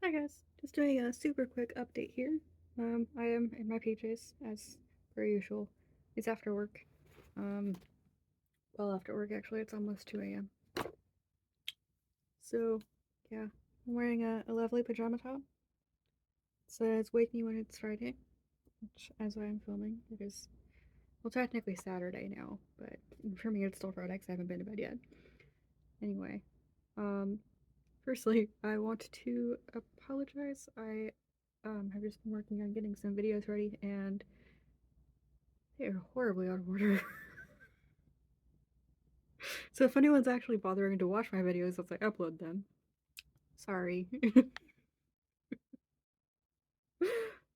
Hi guys, just doing a super quick update here. I am in my PJs as per usual. It's after work. Um, well after work actually, it's almost 2 a.m. So, yeah, I'm wearing a lovely pajama top. It says wake me when it's Friday, which as I am filming, it is, well technically Saturday now, but for me it's still Friday because I haven't been to bed yet. Anyway, um, firstly, I want to apologize. I have just been working on getting some videos ready and they are horribly out of order. So if anyone's actually bothering to watch my videos as I upload them, sorry.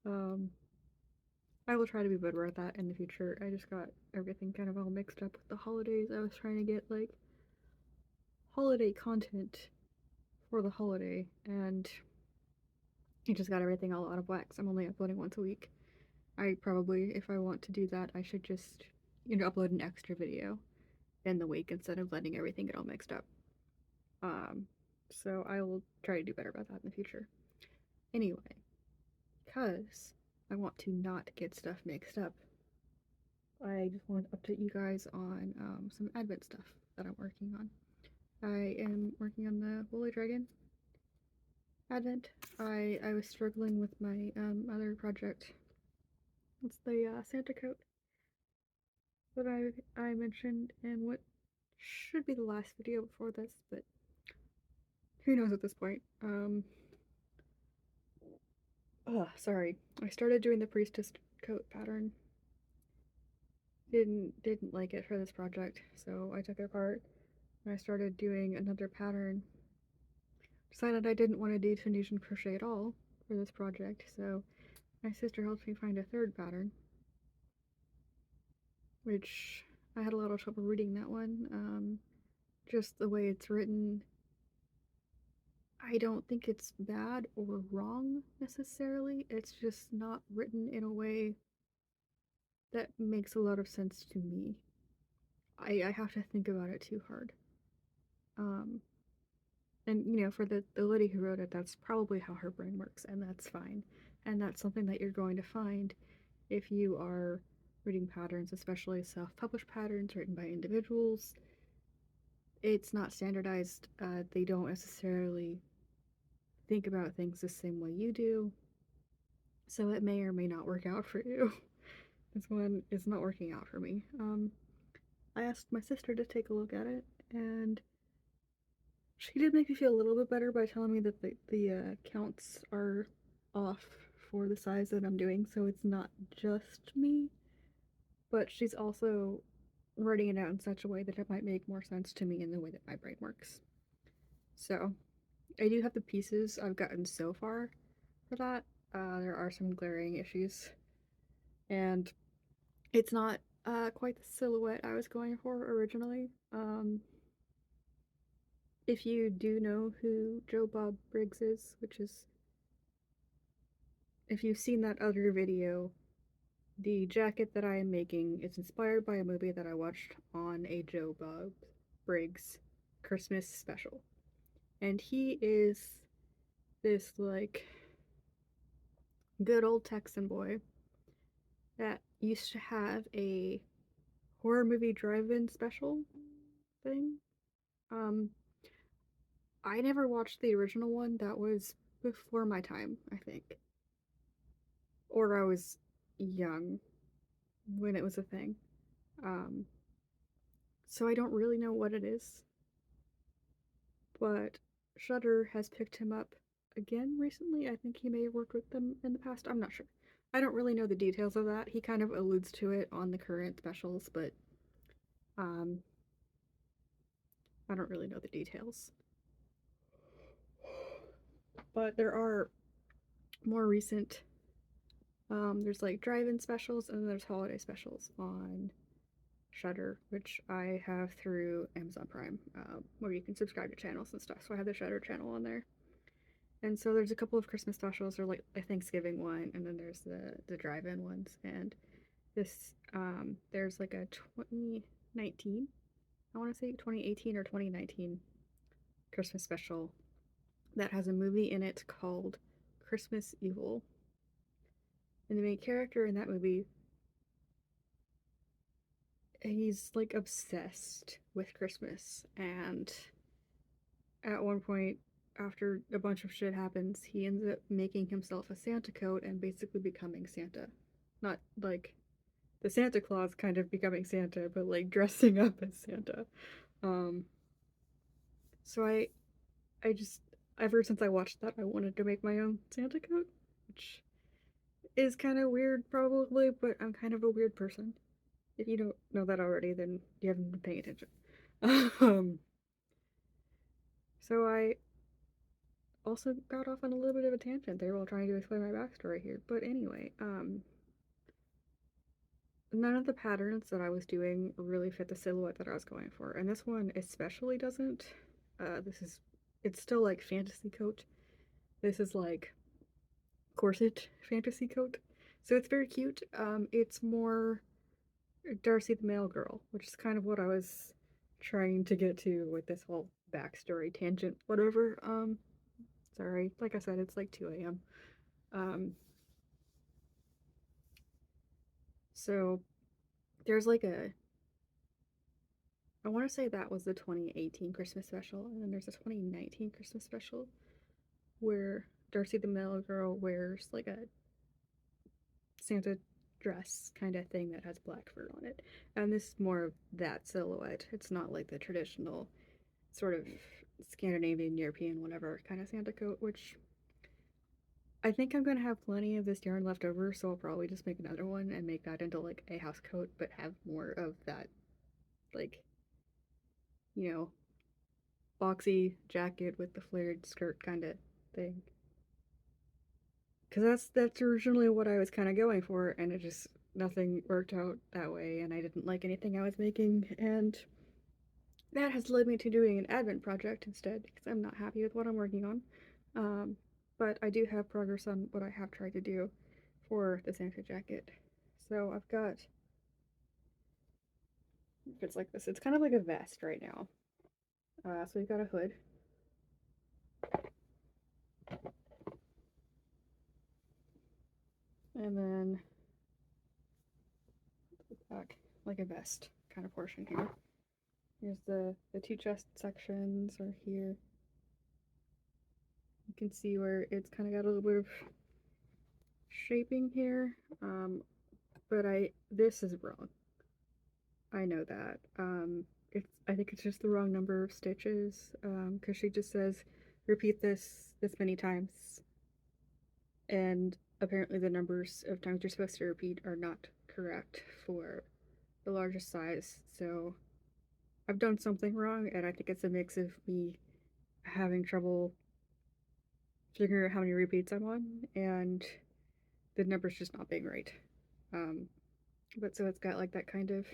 um, I will try to be better at that in the future. I just got everything kind of all mixed up with the holidays. I was trying to get like holiday content for the holiday, and I just got everything all out of whack. I'm only uploading once a week. I probably, if I want to do that, I should just, upload an extra video in the week instead of letting everything get all mixed up. Um, so I will try to do better about that in the future. Anyway, because I want to not get stuff mixed up, I just wanted to update you guys on some Advent stuff that I'm working on. I am working on the Woolly Dragon Advent. I was struggling with my other project. It's the Santa coat that I mentioned in what should be the last video before this, but who knows at this point. Sorry. I started doing the priestess coat pattern. Didn't like it for this project, so I took it apart and I started doing another pattern. Decided I didn't want to do Tunisian crochet at all for this project, so my sister helped me find a third pattern, which I had a lot of trouble reading that one. Just the way it's written, I don't think it's bad or wrong necessarily. It's just not written in a way that makes a lot of sense to me. I have to think about it too hard. Um, and for the lady who wrote it, that's probably how her brain works, and that's fine. And that's something that you're going to find if you are reading patterns, especially self-published patterns written by individuals. It's not standardized. They don't necessarily think about things the same way you do, so it may or may not work out for you. This one is not working out for me. I asked my sister to take a look at it, and she did make me feel a little bit better by telling me that the counts are off for the size that I'm doing, so it's not just me, but she's also writing it out in such a way that it might make more sense to me in the way that my brain works. So, I do have the pieces I've gotten so far for that. There are some glaring issues, and it's not quite the silhouette I was going for originally. If you do know who Joe Bob Briggs is, which is, if you've seen that other video, the jacket that I am making is inspired by a movie that I watched on a Joe Bob Briggs Christmas special. And he is this, like, good old Texan boy that used to have a horror movie drive-in special thing. Um, I never watched the original one. That was before my time, I think. Or I was young when it was a thing. Um, so I don't really know what it is. But Shudder has picked him up again recently. I think he may have worked with them in the past. I'm not sure. I don't really know the details of that. He kind of alludes to it on the current specials, but um, I don't really know the details. But there are more recent. There's like drive-in specials and then there's holiday specials on Shudder, which I have through Amazon Prime, where you can subscribe to channels and stuff. So I have the Shudder channel on there. And so there's a couple of Christmas specials, or like a Thanksgiving one, and then there's the drive-in ones. And this there's like a 2019, I want to say 2018 or 2019 Christmas special that has a movie in it called Christmas Evil. And the main character in that movie, he's like obsessed with Christmas. And at one point, after a bunch of shit happens, he ends up making himself a Santa coat and basically becoming Santa. Not like the Santa Claus kind of becoming Santa, but like dressing up as Santa. Um, so I just ever since I watched that, I wanted to make my own Santa coat, which is kind of weird, probably, but I'm kind of a weird person. If you don't know that already, then you haven't been paying attention. um, so I also got off on a little bit of a tangent there while trying to explain my backstory here. But anyway, none of the patterns that I was doing really fit the silhouette that I was going for, and this one especially doesn't. This is, it's still like fantasy coat. This is like corset fantasy coat, so it's very cute. It's more Darcy the Mail Girl, which is kind of what I was trying to get to with this whole backstory tangent, whatever. Sorry, like I said, it's like 2 a.m. Um, so there's like a, I want to say that was the 2018 Christmas special, and then there's a 2019 Christmas special where Darcy the Mail Girl wears like a Santa dress kind of thing that has black fur on it. And this is more of that silhouette. It's not like the traditional sort of Scandinavian, European, whatever kind of Santa coat, which I think I'm gonna have plenty of this yarn left over, so I'll probably just make another one and make that into like a house coat, but have more of that, like, you know, boxy jacket with the flared skirt kind of thing. Because that's originally what I was kind of going for, and it just nothing worked out that way, and I didn't like anything I was making, and that has led me to doing an advent project instead because I'm not happy with what I'm working on. Um, but I do have progress on what I have tried to do for the Santa jacket. So I've got, it's like this. It's kind of like a vest right now. So we've got a hood, and then the back, like a vest kind of portion here. Here's the two chest sections are here. You can see where it's kind of got a little bit of shaping here. But this is wrong. I know that. I think it's just the wrong number of stitches. Because she just says, repeat this many times, and apparently the numbers of times you're supposed to repeat are not correct for the largest size. So I've done something wrong, and I think it's a mix of me having trouble figuring out how many repeats I'm on, and the numbers just not being right. Um, but so it's got like that kind of,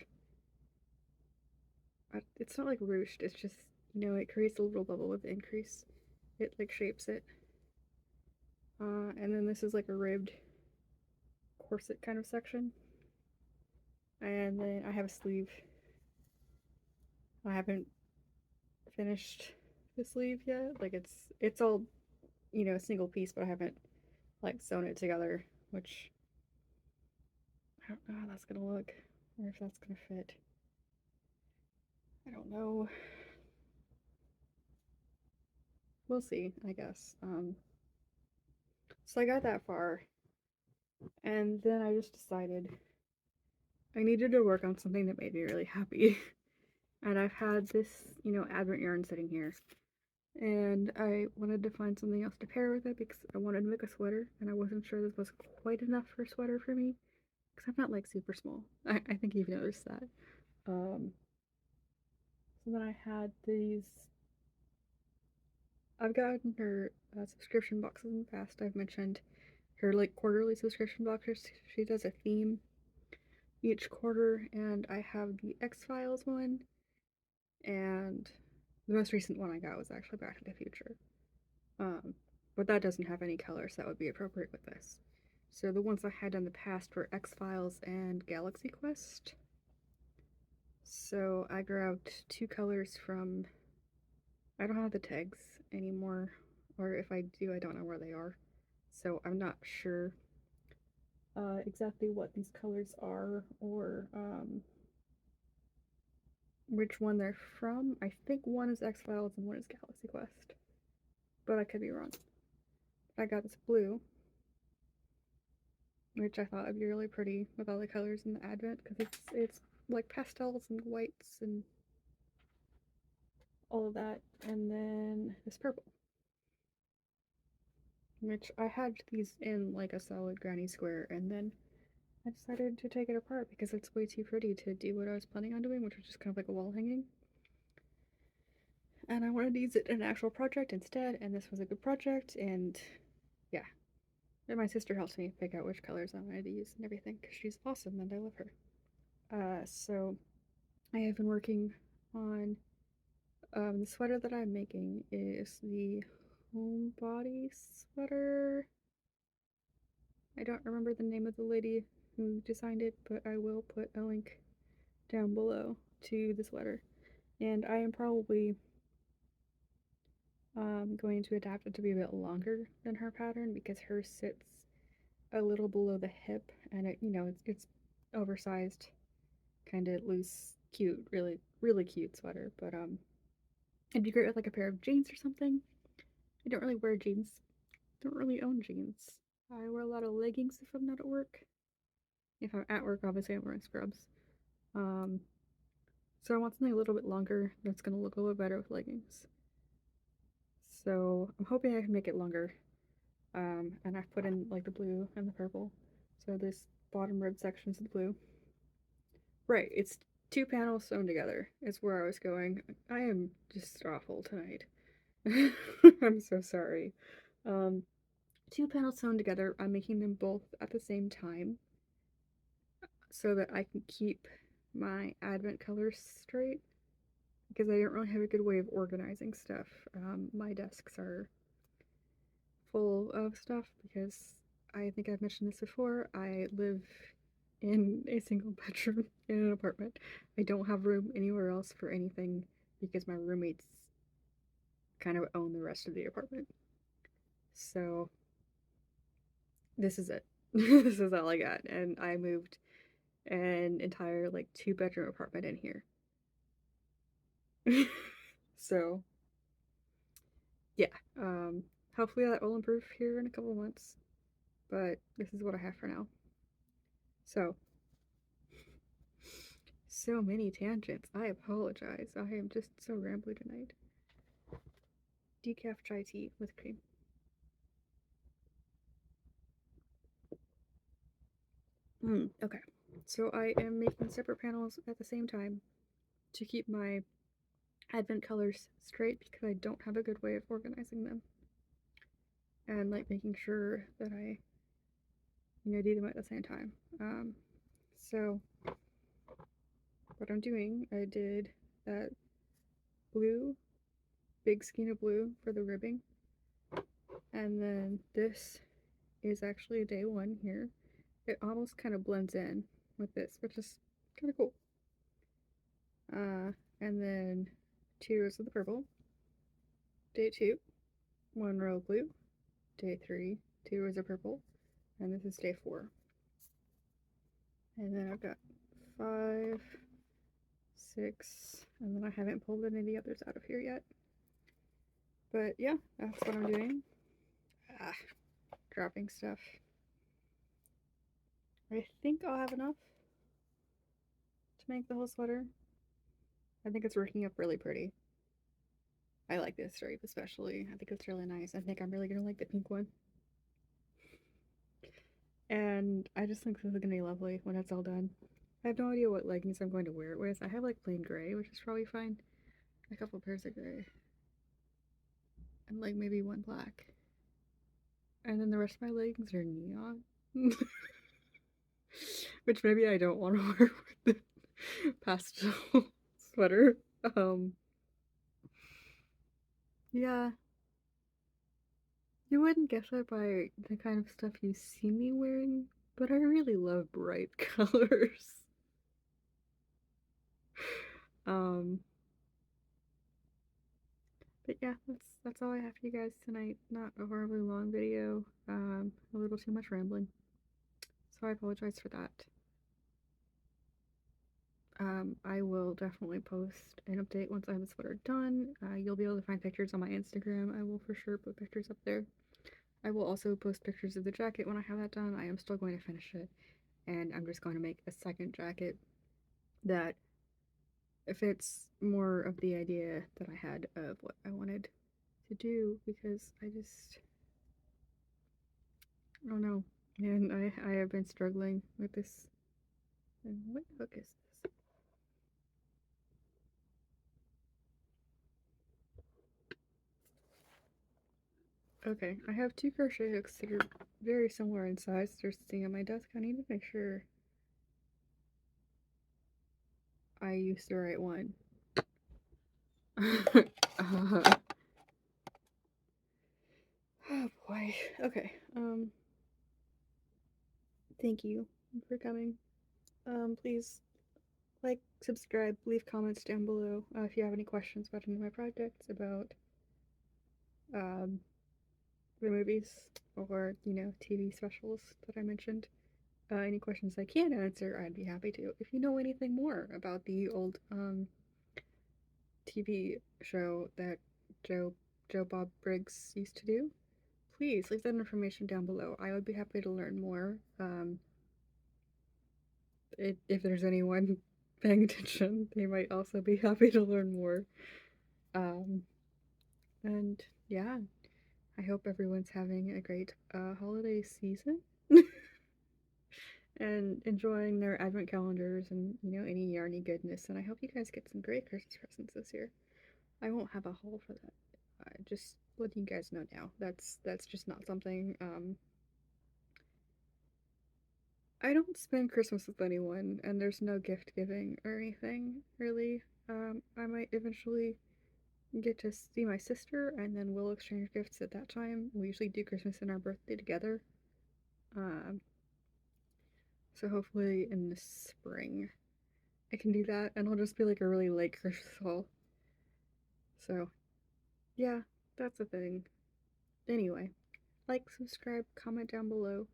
it's not like ruched, it's just, it creates a little bubble with the increase. It like shapes it. And then this is like a ribbed corset kind of section. And then I have a sleeve. I haven't finished the sleeve yet. Like it's all, a single piece, but I haven't like sewn it together, which I don't know how that's gonna look or if that's gonna fit. I don't know. We'll see, I guess. So I got that far, and then I just decided I needed to work on something that made me really happy. And I've had this, Advent yarn sitting here. And I wanted to find something else to pair with it because I wanted to make a sweater, and I wasn't sure this was quite enough for a sweater for me because I'm not like super small. I think you've noticed that. Um, so then I had these. I've gotten her subscription boxes in the past. I've mentioned her like quarterly subscription boxes. She does a theme each quarter, and I have the X Files one, and the most recent one I got was actually Back to the Future. Um, but that doesn't have any colors that would be appropriate with this. So the ones I had in the past were X Files and Galaxy Quest. So I grabbed two colors from, I don't have the tags anymore. or if I do, I don't know where they are. So I'm not sure exactly what these colors are or which one they're from. I think one is X Files and one is Galaxy Quest, but I could be wrong. I got this blue, which I thought would be really pretty with all the colors in the Advent because it's like pastels and whites and all of that, and then this purple, which I had these in like a solid granny square, and then I decided to take it apart because it's way too pretty to do what I was planning on doing, which was just kind of like a wall hanging. And I wanted to use it in an actual project instead, and this was a good project, and yeah. And my sister helps me pick out which colors I wanted to use and everything because she's awesome and I love her. So I have been working on the sweater that I'm making is the homebody sweater. I don't remember the name of the lady who designed it, but I will put a link down below to the sweater. And I am probably going to adapt it to be a bit longer than her pattern because hers sits a little below the hip and it's oversized, kind of loose, cute, really cute sweater. But it'd be great with like a pair of jeans or something. I don't really wear jeans. Don't really own jeans. I wear a lot of leggings if I'm not at work. If I'm at work, obviously I'm wearing scrubs. Um, so I want something a little bit longer that's gonna look a little better with leggings. So I'm hoping I can make it longer. And I've put in like the blue and the purple. So this bottom rib section is the blue. Right, it's two panels sewn together. Is where I was going. I am just awful tonight. I'm so sorry. Um, two panels sewn together. I'm making them both at the same time so that I can keep my advent colors straight because I don't really have a good way of organizing stuff. My desks are full of stuff because I think I've mentioned this before. I live in a single bedroom in an apartment. I don't have room anywhere else for anything because my roommates kind of own the rest of the apartment. So this is it. This is all I got. And I moved an entire like 2-bedroom apartment in here. So yeah. Hopefully that will improve here in a couple of months. But this is what I have for now. So many tangents. I apologize. I am just so rambly tonight. Decaf chai tea with cream. Okay. So I am making separate panels at the same time to keep my advent colors straight because I don't have a good way of organizing them. And like making sure that I do them at the same time. So what I'm doing, I did that blue, big skein of blue for the ribbing. And then this is actually a day one here. It almost kind of blends in with this, which is kind of cool. And then 2 rows of the purple. Day 2, 1 row of blue. Day 3, 2 rows of purple. And this is day 4. And then I've got 5, 6, and then I haven't pulled any of the others out of here yet. But yeah, that's what I'm doing. Dropping stuff. I think I'll have enough to make the whole sweater. I think it's working up really pretty. I like this stripe especially. I think it's really nice. I think I'm really gonna like the pink one. And I just think this is gonna be lovely when it's all done. I have no idea what leggings I'm going to wear it with. I have like plain gray, which is probably fine. A couple pairs of gray. And like maybe one black. And then the rest of my leggings are neon. Which maybe I don't want to wear with the pastel sweater. Yeah. You wouldn't guess it by the kind of stuff you see me wearing, but I really love bright colors. Um, but yeah, that's all I have for you guys tonight. Not a horribly long video. A little too much rambling. So I apologize for that. I will definitely post an update once I have the sweater done. You'll be able to find pictures on my Instagram. I will for sure put pictures up there. I will also post pictures of the jacket when I have that done. I am still going to finish it, and I'm just going to make a second jacket that fits more of the idea that I had of what I wanted to do, because I don't know. And I have been struggling with this. And what hook is this? Okay, I have two crochet hooks that are very similar in size. They're sitting on my desk. I need to make sure I use the right one. uh, oh boy. Okay. Thank you for coming. Please like, subscribe, leave comments down below if you have any questions about any of my projects, about um, the movies, or TV specials that I mentioned. Any questions I can't answer, I'd be happy to. If you know anything more about the old TV show that Joe Bob Briggs used to do, please leave that information down below. I would be happy to learn more. If there's anyone paying attention, they might also be happy to learn more. Um, and yeah, I hope everyone's having a great holiday season and enjoying their advent calendars and any yarny goodness. And I hope you guys get some great Christmas presents this year. I won't have a haul for that. Just letting you guys know now. That's just not something. I don't spend Christmas with anyone, and there's no gift giving or anything really. I might eventually get to see my sister, and then we'll exchange gifts at that time. We usually do Christmas and our birthday together. Um, so hopefully in the spring I can do that, and it'll just be like a really late Christmas haul. So yeah, that's a thing. Anyway, like, subscribe, comment down below.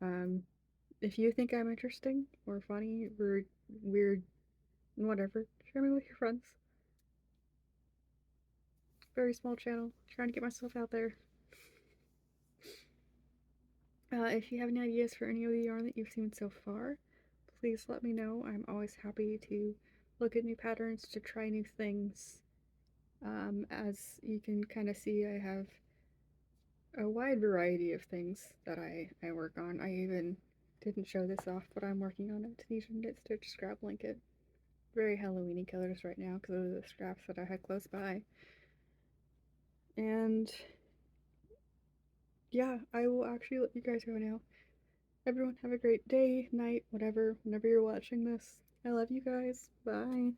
Um, if you think I'm interesting or funny, rude, weird, whatever, share me with your friends. Very small channel, trying to get myself out there. If you have any ideas for any of the yarn that you've seen so far, please let me know. I'm always happy to look at new patterns, to try new things. As you can kind of see, I have a wide variety of things that I work on. I even didn't show this off, but I'm working on a Tunisian knit stitch scrap blanket. Very Halloweeny colors right now because of the scraps that I had close by. And yeah, I will actually let you guys go now. Everyone have a great day, night, whatever, whenever you're watching this. I love you guys. Bye.